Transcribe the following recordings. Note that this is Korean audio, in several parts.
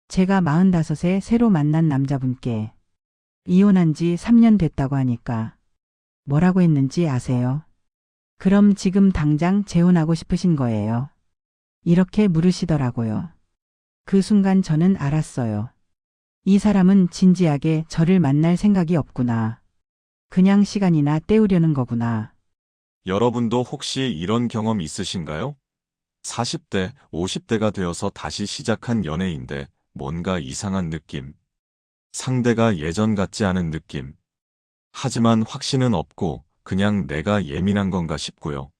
제가 45에 새로 만난 남자분께 이혼한 지 3년 됐다고 하니까 뭐라고 했는지 아세요? 그럼 지금 당장 재혼하고 싶으신 거예요? 이렇게 물으시더라고요. 그 순간 저는 알았어요. 이 사람은 진지하게 저를 만날 생각이 없구나. 그냥 시간이나 때우려는 거구나. 여러분도 혹시 이런 경험 있으신가요? 40대, 50대가 되어서 다시 시작한 연애인데 뭔가 이상한 느낌. 상대가 예전 같지 않은 느낌. 하지만 확신은 없고 그냥 내가 예민한 건가 싶고요.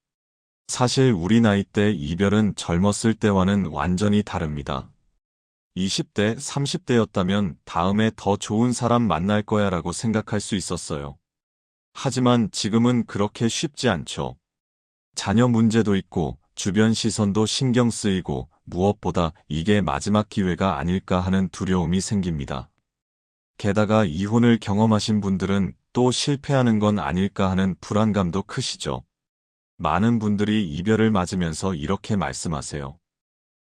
사실 우리 나이 때 이별은 젊었을 때와는 완전히 다릅니다. 20대, 30대였다면 다음에 더 좋은 사람 만날 거야 라고 생각할 수 있었어요. 하지만 지금은 그렇게 쉽지 않죠. 자녀 문제도 있고 주변 시선도 신경 쓰이고 무엇보다 이게 마지막 기회가 아닐까 하는 두려움이 생깁니다. 게다가 이혼을 경험하신 분들은 또 실패하는 건 아닐까 하는 불안감도 크시죠. 많은 분들이 이별을 맞으면서 이렇게 말씀하세요.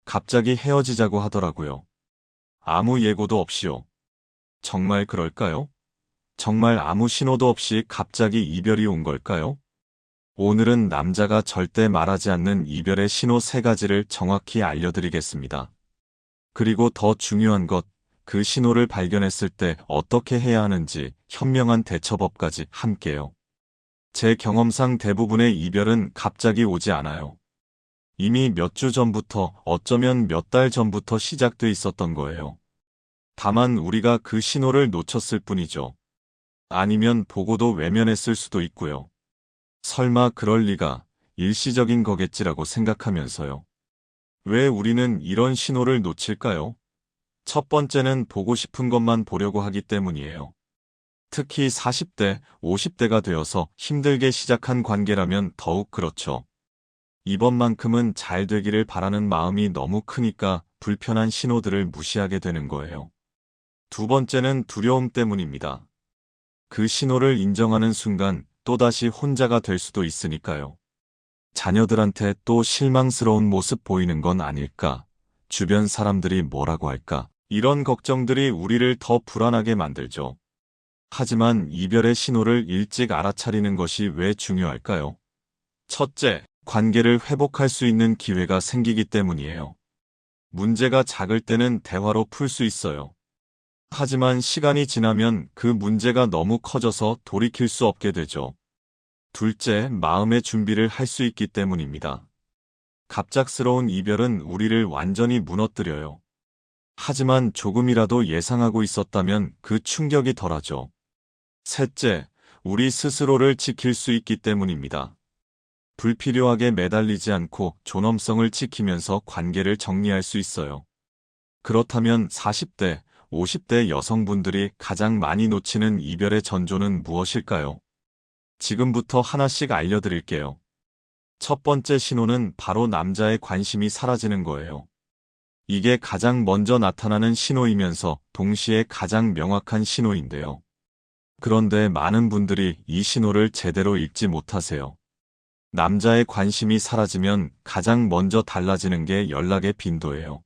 갑자기 헤어지자고 하더라고요. 아무 예고도 없이요. 정말 그럴까요? 정말 아무 신호도 없이 갑자기 이별이 온 걸까요? 오늘은 남자가 절대 말하지 않는 이별의 신호 3가지를 정확히 알려드리겠습니다. 그리고 더 중요한 것, 그 신호를 발견했을 때 어떻게 해야 하는지 현명한 대처법까지 함께요. 제 경험상 대부분의 이별은 갑자기 오지 않아요. 이미 몇 주 전부터, 어쩌면 몇 달 전부터 시작돼 있었던 거예요. 다만 우리가 그 신호를 놓쳤을 뿐이죠. 아니면 보고도 외면했을 수도 있고요. 설마 그럴 리가, 일시적인 거겠지라고 생각하면서요. 왜 우리는 이런 신호를 놓칠까요? 첫 번째는 보고 싶은 것만 보려고 하기 때문이에요. 특히 40대, 50대가 되어서 힘들게 시작한 관계라면 더욱 그렇죠. 이번만큼은 잘 되기를 바라는 마음이 너무 크니까 불편한 신호들을 무시하게 되는 거예요. 두 번째는 두려움 때문입니다. 그 신호를 인정하는 순간 또다시 혼자가 될 수도 있으니까요. 자녀들한테 또 실망스러운 모습 보이는 건 아닐까? 주변 사람들이 뭐라고 할까? 이런 걱정들이 우리를 더 불안하게 만들죠. 하지만 이별의 신호를 일찍 알아차리는 것이 왜 중요할까요? 첫째, 관계를 회복할 수 있는 기회가 생기기 때문이에요. 문제가 작을 때는 대화로 풀 수 있어요. 하지만 시간이 지나면 그 문제가 너무 커져서 돌이킬 수 없게 되죠. 둘째, 마음의 준비를 할 수 있기 때문입니다. 갑작스러운 이별은 우리를 완전히 무너뜨려요. 하지만 조금이라도 예상하고 있었다면 그 충격이 덜하죠. 셋째, 우리 스스로를 지킬 수 있기 때문입니다. 불필요하게 매달리지 않고 존엄성을 지키면서 관계를 정리할 수 있어요. 그렇다면 40대, 50대 여성분들이 가장 많이 놓치는 이별의 전조는 무엇일까요? 지금부터 하나씩 알려드릴게요. 첫 번째 신호는 바로 남자의 관심이 사라지는 거예요. 이게 가장 먼저 나타나는 신호이면서 동시에 가장 명확한 신호인데요. 그런데 많은 분들이 이 신호를 제대로 읽지 못하세요. 남자의 관심이 사라지면 가장 먼저 달라지는 게 연락의 빈도예요.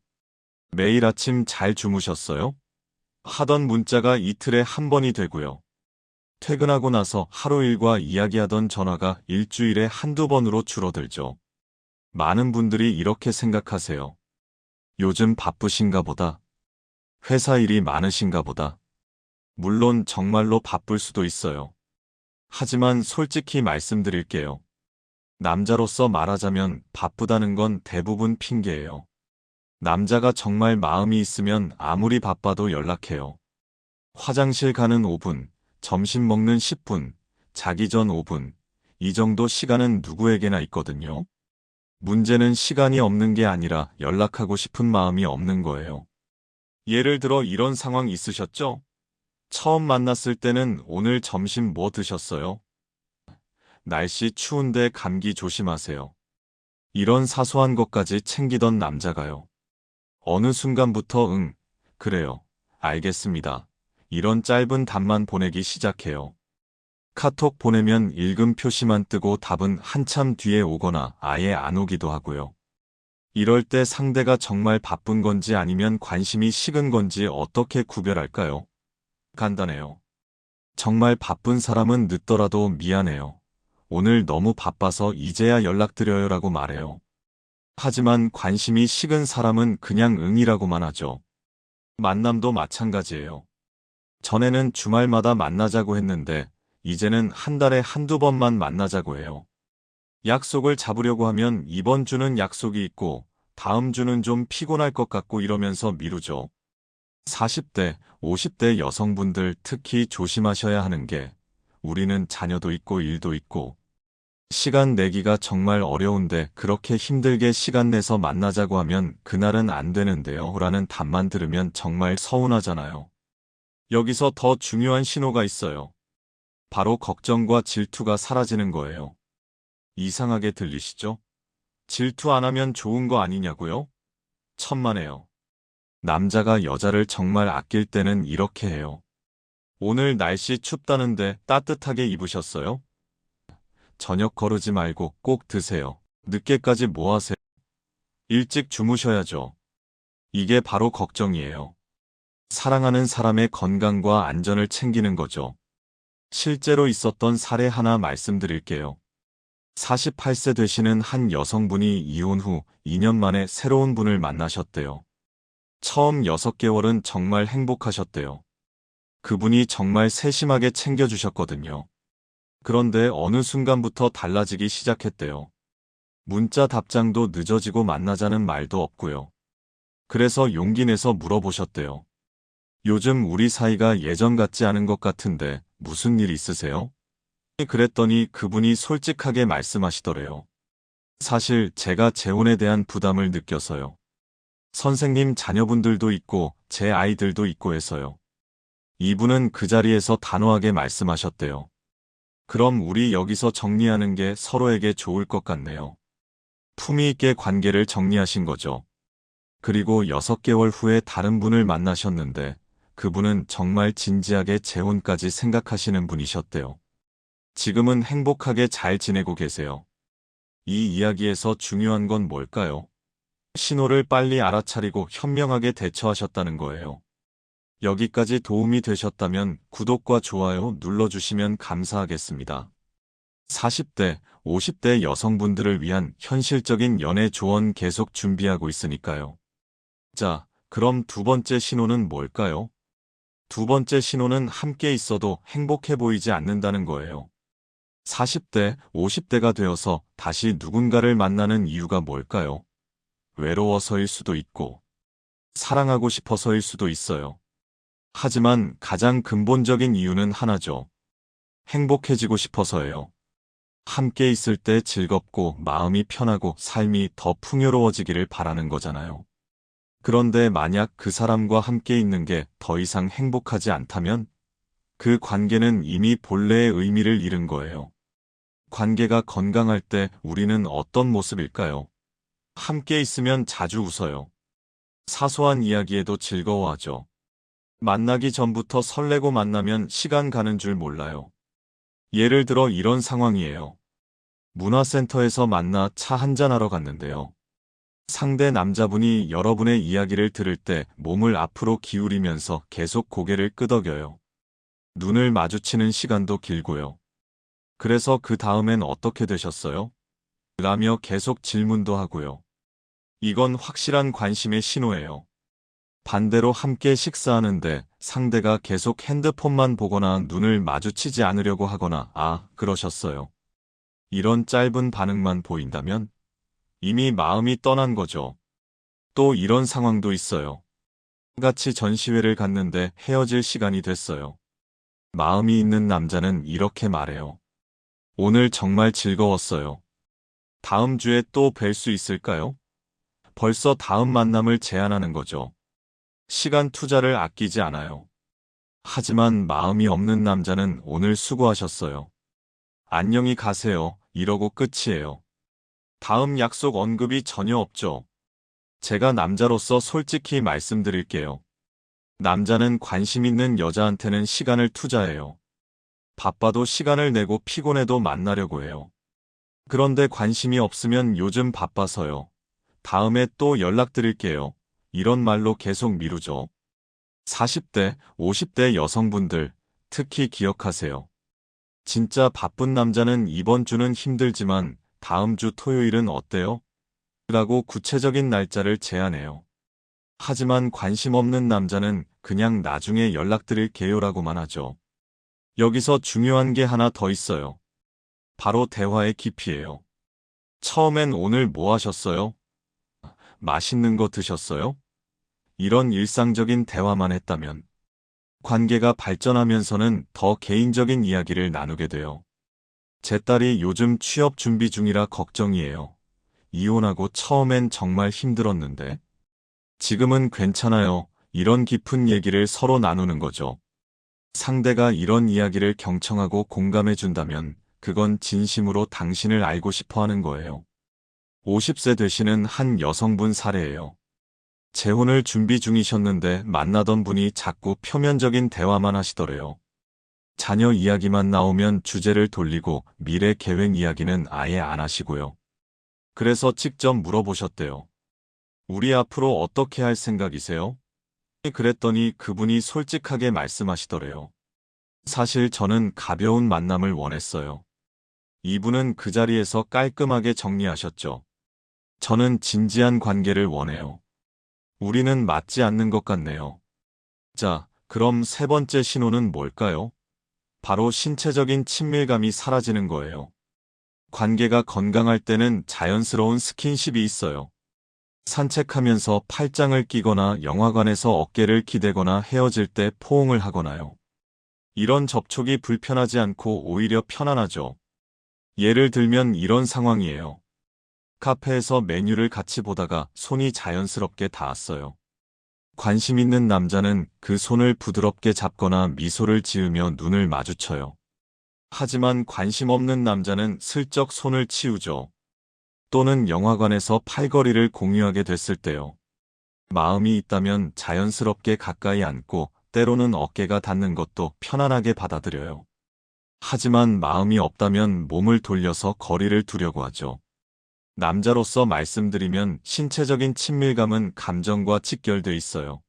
매일 아침 잘 주무셨어요? 하던 문자가 이틀에 한 번이 되고요. 퇴근하고 나서 하루 일과 이야기하던 전화가 일주일에 한두 번으로 줄어들죠. 많은 분들이 이렇게 생각하세요. 요즘 바쁘신가 보다. 회사 일이 많으신가 보다. 물론 정말로 바쁠 수도 있어요. 하지만 솔직히 말씀드릴게요. 남자로서 말하자면 바쁘다는 건 대부분 핑계예요. 남자가 정말 마음이 있으면 아무리 바빠도 연락해요. 화장실 가는 5분, 점심 먹는 10분, 자기 전 5분, 이 정도 시간은 누구에게나 있거든요. 문제는 시간이 없는 게 아니라 연락하고 싶은 마음이 없는 거예요. 예를 들어 이런 상황 있으셨죠? 처음 만났을 때는 오늘 점심 뭐 드셨어요? 날씨 추운데 감기 조심하세요. 이런 사소한 것까지 챙기던 남자가요. 어느 순간부터 그래요. 알겠습니다. 이런 짧은 답만 보내기 시작해요. 카톡 보내면 읽음 표시만 뜨고 답은 한참 뒤에 오거나 아예 안 오기도 하고요. 이럴 때 상대가 정말 바쁜 건지 아니면 관심이 식은 건지 어떻게 구별할까요? 간단해요. 정말 바쁜 사람은 늦더라도 미안해요. 오늘 너무 바빠서 이제야 연락드려요라고 말해요. 하지만 관심이 식은 사람은 그냥 응이라고만 하죠. 만남도 마찬가지예요. 전에는 주말마다 만나자고 했는데 이제는 한 달에 한두 번만 만나자고 해요. 약속을 잡으려고 하면 이번 주는 약속이 있고 다음 주는 좀 피곤할 것 같고 이러면서 미루죠. 40대, 50대 여성분들 특히 조심하셔야 하는 게 우리는 자녀도 있고 일도 있고 시간 내기가 정말 어려운데 그렇게 힘들게 시간 내서 만나자고 하면 그날은 안 되는데요 라는 답만 들으면 정말 서운하잖아요. 여기서 더 중요한 신호가 있어요. 바로 걱정과 질투가 사라지는 거예요. 이상하게 들리시죠? 질투 안 하면 좋은 거 아니냐고요? 천만에요. 남자가 여자를 정말 아낄 때는 이렇게 해요. 오늘 날씨 춥다는데 따뜻하게 입으셨어요? 저녁 거르지 말고 꼭 드세요. 늦게까지 뭐 하세요? 일찍 주무셔야죠. 이게 바로 걱정이에요. 사랑하는 사람의 건강과 안전을 챙기는 거죠. 실제로 있었던 사례 하나 말씀드릴게요. 48세 되시는 한 여성분이 이혼 후 2년 만에 새로운 분을 만나셨대요. 처음 6개월은 정말 행복하셨대요. 그분이 정말 세심하게 챙겨주셨거든요. 그런데 어느 순간부터 달라지기 시작했대요. 문자 답장도 늦어지고 만나자는 말도 없고요. 그래서 용기 내서 물어보셨대요. 요즘 우리 사이가 예전 같지 않은 것 같은데 무슨 일 있으세요? 그랬더니 그분이 솔직하게 말씀하시더래요. 사실 제가 재혼에 대한 부담을 느껴서요. 선생님 자녀분들도 있고 제 아이들도 있고 해서요. 이분은 그 자리에서 단호하게 말씀하셨대요. 그럼 우리 여기서 정리하는 게 서로에게 좋을 것 같네요. 품위 있게 관계를 정리하신 거죠. 그리고 6개월 후에 다른 분을 만나셨는데 그분은 정말 진지하게 재혼까지 생각하시는 분이셨대요. 지금은 행복하게 잘 지내고 계세요. 이 이야기에서 중요한 건 뭘까요? 신호를 빨리 알아차리고 현명하게 대처하셨다는 거예요. 여기까지 도움이 되셨다면 구독과 좋아요 눌러주시면 감사하겠습니다. 40대, 50대 여성분들을 위한 현실적인 연애 조언 계속 준비하고 있으니까요. 자, 그럼 두 번째 신호는 뭘까요? 두 번째 신호는 함께 있어도 행복해 보이지 않는다는 거예요. 40대, 50대가 되어서 다시 누군가를 만나는 이유가 뭘까요? 외로워서일 수도 있고, 사랑하고 싶어서일 수도 있어요. 하지만 가장 근본적인 이유는 하나죠. 행복해지고 싶어서예요. 함께 있을 때 즐겁고 마음이 편하고 삶이 더 풍요로워지기를 바라는 거잖아요. 그런데 만약 그 사람과 함께 있는 게 더 이상 행복하지 않다면 그 관계는 이미 본래의 의미를 잃은 거예요. 관계가 건강할 때 우리는 어떤 모습일까요? 함께 있으면 자주 웃어요. 사소한 이야기에도 즐거워하죠. 만나기 전부터 설레고 만나면 시간 가는 줄 몰라요. 예를 들어 이런 상황이에요. 문화센터에서 만나 차 한잔하러 갔는데요. 상대 남자분이 여러분의 이야기를 들을 때 몸을 앞으로 기울이면서 계속 고개를 끄덕여요. 눈을 마주치는 시간도 길고요. 그래서 그 다음엔 어떻게 되셨어요? 라며 계속 질문도 하고요. 이건 확실한 관심의 신호예요. 반대로 함께 식사하는데 상대가 계속 핸드폰만 보거나 눈을 마주치지 않으려고 하거나 그러셨어요. 이런 짧은 반응만 보인다면 이미 마음이 떠난 거죠. 또 이런 상황도 있어요. 같이 전시회를 갔는데 헤어질 시간이 됐어요. 마음이 있는 남자는 이렇게 말해요. 오늘 정말 즐거웠어요. 다음 주에 또 뵐 수 있을까요? 벌써 다음 만남을 제안하는 거죠. 시간 투자를 아끼지 않아요. 하지만 마음이 없는 남자는 오늘 수고하셨어요. 안녕히 가세요. 이러고 끝이에요. 다음 약속 언급이 전혀 없죠. 제가 남자로서 솔직히 말씀드릴게요. 남자는 관심 있는 여자한테는 시간을 투자해요. 바빠도 시간을 내고 피곤해도 만나려고 해요. 그런데 관심이 없으면 요즘 바빠서요. 다음에 또 연락드릴게요. 이런 말로 계속 미루죠. 40대, 50대 여성분들, 특히 기억하세요. 진짜 바쁜 남자는 이번 주는 힘들지만 다음 주 토요일은 어때요? 라고 구체적인 날짜를 제안해요. 하지만 관심 없는 남자는 그냥 나중에 연락드릴게요라고만 하죠. 여기서 중요한 게 하나 더 있어요. 바로 대화의 깊이예요. 처음엔 오늘 뭐 하셨어요? 맛있는 거 드셨어요? 이런 일상적인 대화만 했다면 관계가 발전하면서는 더 개인적인 이야기를 나누게 돼요. 제 딸이 요즘 취업 준비 중이라 걱정이에요. 이혼하고 처음엔 정말 힘들었는데 지금은 괜찮아요. 이런 깊은 얘기를 서로 나누는 거죠. 상대가 이런 이야기를 경청하고 공감해 준다면 그건 진심으로 당신을 알고 싶어 하는 거예요. 50세 되시는 한 여성분 사례예요. 재혼을 준비 중이셨는데 만나던 분이 자꾸 표면적인 대화만 하시더래요. 자녀 이야기만 나오면 주제를 돌리고 미래 계획 이야기는 아예 안 하시고요. 그래서 직접 물어보셨대요. 우리 앞으로 어떻게 할 생각이세요? 그랬더니 그분이 솔직하게 말씀하시더래요. 사실 저는 가벼운 만남을 원했어요. 이분은 그 자리에서 깔끔하게 정리하셨죠. 저는 진지한 관계를 원해요. 우리는 맞지 않는 것 같네요. 자, 그럼 세 번째 신호는 뭘까요? 바로 신체적인 친밀감이 사라지는 거예요. 관계가 건강할 때는 자연스러운 스킨십이 있어요. 산책하면서 팔짱을 끼거나 영화관에서 어깨를 기대거나 헤어질 때 포옹을 하거나요. 이런 접촉이 불편하지 않고 오히려 편안하죠. 예를 들면 이런 상황이에요. 카페에서 메뉴를 같이 보다가 손이 자연스럽게 닿았어요. 관심 있는 남자는 그 손을 부드럽게 잡거나 미소를 지으며 눈을 마주쳐요. 하지만 관심 없는 남자는 슬쩍 손을 치우죠. 또는 영화관에서 팔걸이를 공유하게 됐을 때요. 마음이 있다면 자연스럽게 가까이 앉고 때로는 어깨가 닿는 것도 편안하게 받아들여요. 하지만 마음이 없다면 몸을 돌려서 거리를 두려고 하죠. 남자로서 말씀드리면 신체적인 친밀감은 감정과 직결돼 있어요.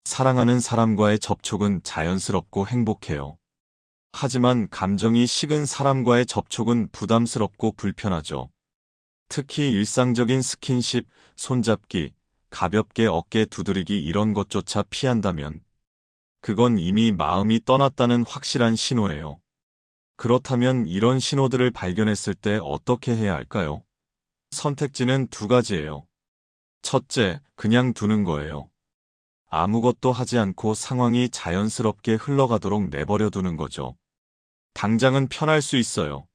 사랑하는 사람과의 접촉은 자연스럽고 행복해요. 하지만 감정이 식은 사람과의 접촉은 부담스럽고 불편하죠. 특히 일상적인 스킨십, 손잡기, 가볍게 어깨 두드리기 이런 것조차 피한다면 그건 이미 마음이 떠났다는 확실한 신호예요. 그렇다면 이런 신호들을 발견했을 때 어떻게 해야 할까요? 선택지는 두 가지예요. 첫째, 그냥 두는 거예요. 아무것도 하지 않고 상황이 자연스럽게 흘러가도록 내버려 두는 거죠. 당장은 편할 수 있어요.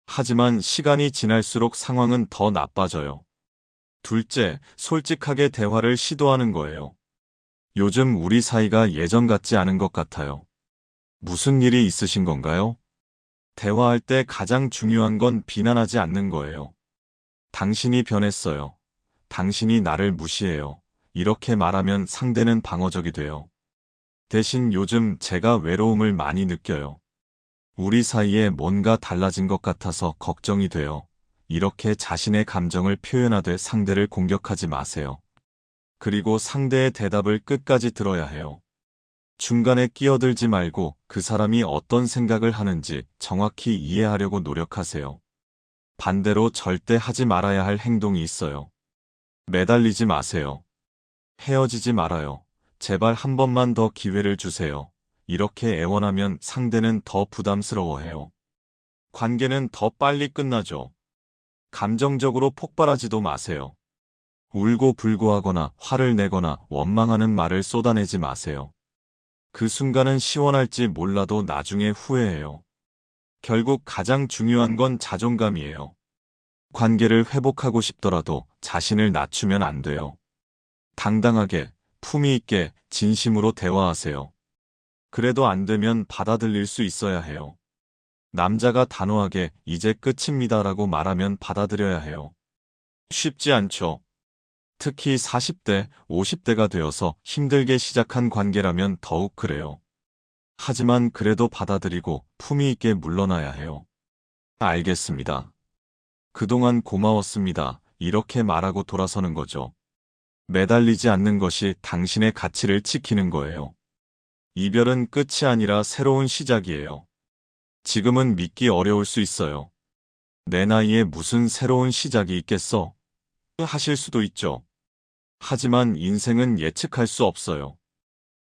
하지만 시간이 지날수록 상황은 더 나빠져요. 둘째, 솔직하게 대화를 시도하는 거예요. 요즘 우리 사이가 예전 같지 않은 것 같아요. 무슨 일이 있으신 건가요? 대화할 때 가장 중요한 건 비난하지 않는 거예요. 당신이 변했어요. 당신이 나를 무시해요. 이렇게 말하면 상대는 방어적이 돼요. 대신 요즘 제가 외로움을 많이 느껴요. 우리 사이에 뭔가 달라진 것 같아서 걱정이 돼요. 이렇게 자신의 감정을 표현하되 상대를 공격하지 마세요. 그리고 상대의 대답을 끝까지 들어야 해요. 중간에 끼어들지 말고 그 사람이 어떤 생각을 하는지 정확히 이해하려고 노력하세요. 반대로 절대 하지 말아야 할 행동이 있어요. 매달리지 마세요. 헤어지지 말아요. 제발 한 번만 더 기회를 주세요. 이렇게 애원하면 상대는 더 부담스러워해요. 관계는 더 빨리 끝나죠. 감정적으로 폭발하지도 마세요. 울고불고하거나 화를 내거나 원망하는 말을 쏟아내지 마세요. 그 순간은 시원할지 몰라도 나중에 후회해요. 결국 가장 중요한 건 자존감이에요. 관계를 회복하고 싶더라도 자신을 낮추면 안 돼요. 당당하게, 품위 있게, 진심으로 대화하세요. 그래도 안 되면 받아들일 수 있어야 해요. 남자가 단호하게 이제 끝입니다라고 말하면 받아들여야 해요. 쉽지 않죠. 특히 40대, 50대가 되어서 힘들게 시작한 관계라면 더욱 그래요. 하지만 그래도 받아들이고 품위 있게 물러나야 해요. 알겠습니다. 그동안 고마웠습니다. 이렇게 말하고 돌아서는 거죠. 매달리지 않는 것이 당신의 가치를 지키는 거예요. 이별은 끝이 아니라 새로운 시작이에요. 지금은 믿기 어려울 수 있어요. 내 나이에 무슨 새로운 시작이 있겠어? 하실 수도 있죠. 하지만 인생은 예측할 수 없어요.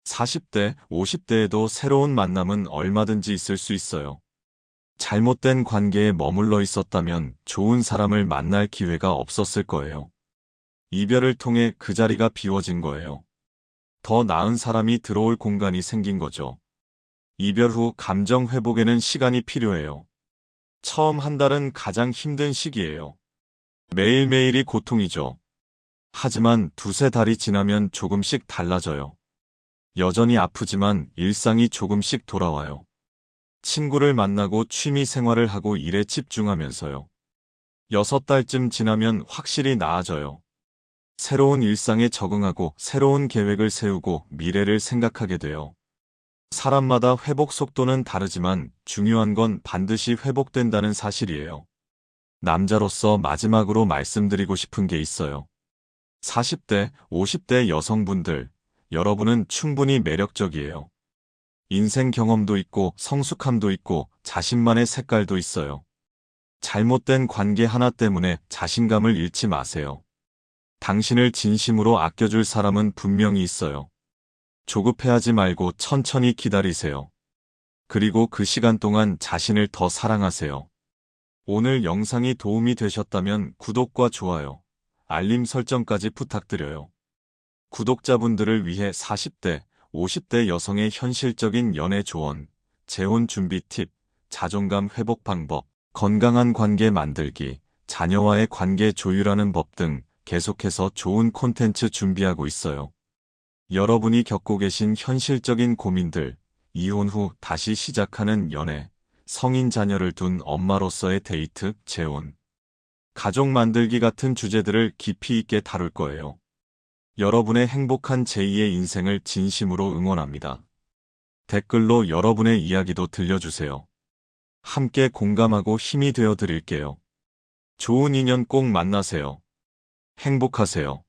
40대, 50대에도 새로운 만남은 얼마든지 있을 수 있어요. 잘못된 관계에 머물러 있었다면 좋은 사람을 만날 기회가 없었을 거예요. 이별을 통해 그 자리가 비워진 거예요. 더 나은 사람이 들어올 공간이 생긴 거죠. 이별 후 감정 회복에는 시간이 필요해요. 처음 한 달은 가장 힘든 시기예요. 매일매일이 고통이죠. 하지만 두세 달이 지나면 조금씩 달라져요. 여전히 아프지만 일상이 조금씩 돌아와요. 친구를 만나고 취미 생활을 하고 일에 집중하면서요. 6달쯤 지나면 확실히 나아져요. 새로운 일상에 적응하고 새로운 계획을 세우고 미래를 생각하게 돼요. 사람마다 회복 속도는 다르지만 중요한 건 반드시 회복된다는 사실이에요. 남자로서 마지막으로 말씀드리고 싶은 게 있어요. 40대, 50대 여성분들, 여러분은 충분히 매력적이에요. 인생 경험도 있고 성숙함도 있고 자신만의 색깔도 있어요. 잘못된 관계 하나 때문에 자신감을 잃지 마세요. 당신을 진심으로 아껴줄 사람은 분명히 있어요. 조급해하지 말고 천천히 기다리세요. 그리고 그 시간 동안 자신을 더 사랑하세요. 오늘 영상이 도움이 되셨다면 구독과 좋아요, 알림 설정까지 부탁드려요. 구독자분들을 위해 40대, 50대 여성의 현실적인 연애 조언, 재혼 준비 팁, 자존감 회복 방법, 건강한 관계 만들기, 자녀와의 관계 조율하는 법 등 계속해서 좋은 콘텐츠 준비하고 있어요. 여러분이 겪고 계신 현실적인 고민들, 이혼 후 다시 시작하는 연애, 성인 자녀를 둔 엄마로서의 데이트, 재혼, 가족 만들기 같은 주제들을 깊이 있게 다룰 거예요. 여러분의 행복한 제2의 인생을 진심으로 응원합니다. 댓글로 여러분의 이야기도 들려주세요. 함께 공감하고 힘이 되어 드릴게요. 좋은 인연 꼭 만나세요. 행복하세요.